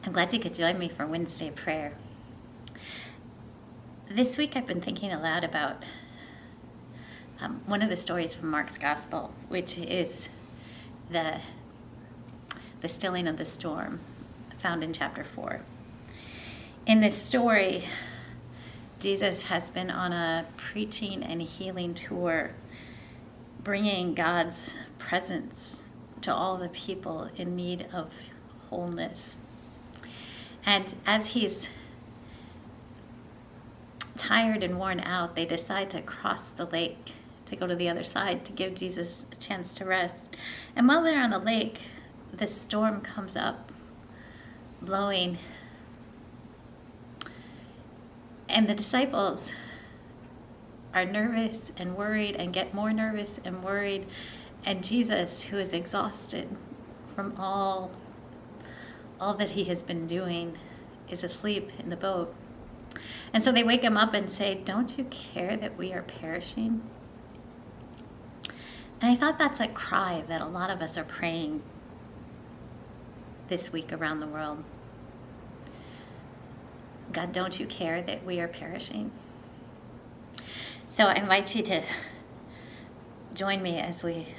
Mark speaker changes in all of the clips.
Speaker 1: I'm glad you could join me for Wednesday prayer. This week I've been thinking aloud about one of the stories from Mark's Gospel, which is the stilling of the storm, found in chapter 4. In this story, Jesus has been on a preaching and healing tour, bringing God's presence to all the people in need of wholeness. And as he's tired and worn out, they decide to cross the lake to go to the other side to give Jesus a chance to rest. And while they're on the lake, the storm comes up, blowing. And the disciples are nervous and worried and get more nervous and worried. And Jesus, who is exhausted from all that he has been doing, is asleep in the boat. And so they wake him up and say, "Don't you care that we are perishing?" And I thought that's a cry that a lot of us are praying this week around the world. God, don't you care that we are perishing? So I invite you to join me as we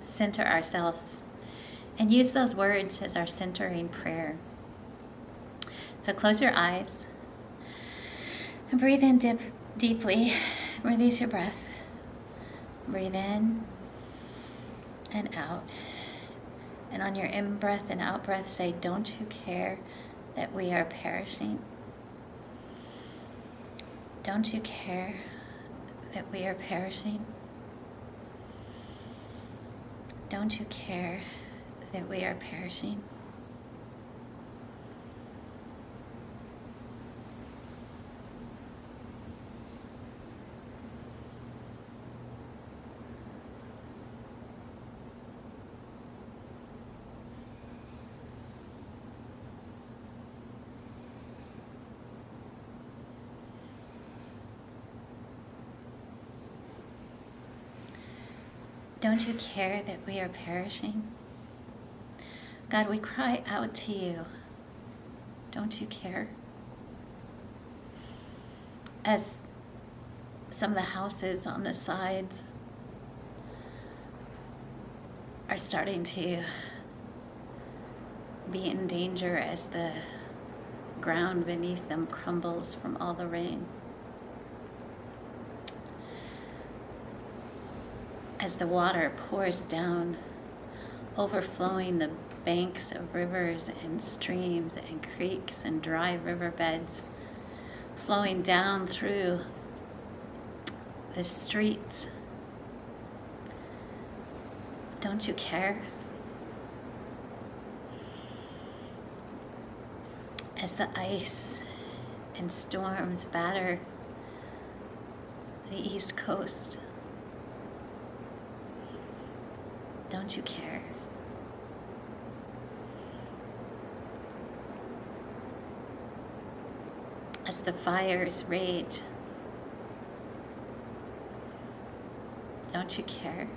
Speaker 1: center ourselves and use those words as our centering prayer. So close your eyes and breathe in deeply. Release your breath. Breathe in and out. And on your in-breath and out-breath, say, "Don't you care that we are perishing? Don't you care that we are perishing? Don't you care that we are perishing?" Don't you care that we are perishing? God, we cry out to you. Don't you care? As some of the houses on the sides are starting to be in danger as the ground beneath them crumbles from all the rain. As the water pours down, overflowing the banks of rivers and streams and creeks and dry riverbeds, flowing down through the streets. Don't you care? As the ice and storms batter the East Coast, don't you care? As the fires rage, don't you care?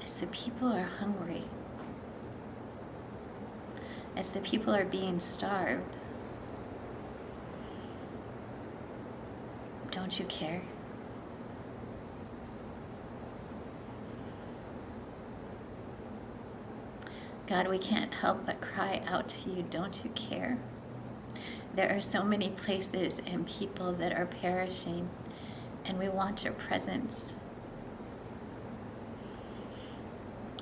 Speaker 1: As the people are hungry, as the people are being starved, don't you care? God, we can't help but cry out to you, don't you care? There are so many places and people that are perishing, and we want your presence.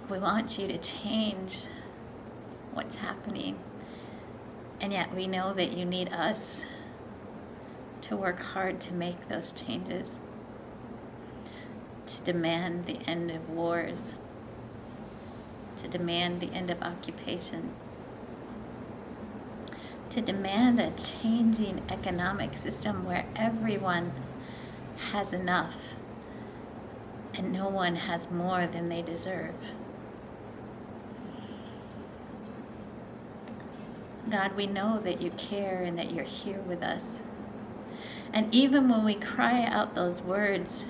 Speaker 1: We want you to change what's happening, and yet we know that you need us to work hard to make those changes, to demand the end of wars, to demand the end of occupation, to demand a changing economic system where everyone has enough and no one has more than they deserve. God, we know that you care and that you're here with us. And even when we cry out those words,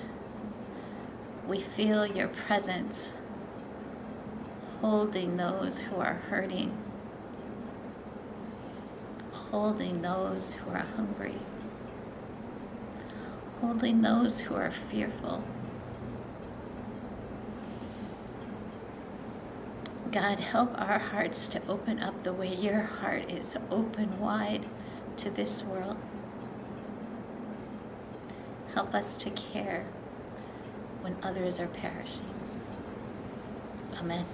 Speaker 1: We feel your presence holding those who are hurting, holding those who are hungry, holding those who are fearful. God, help our hearts to open up the way your heart is open wide to this world. Help us to care when others are perishing. Amen.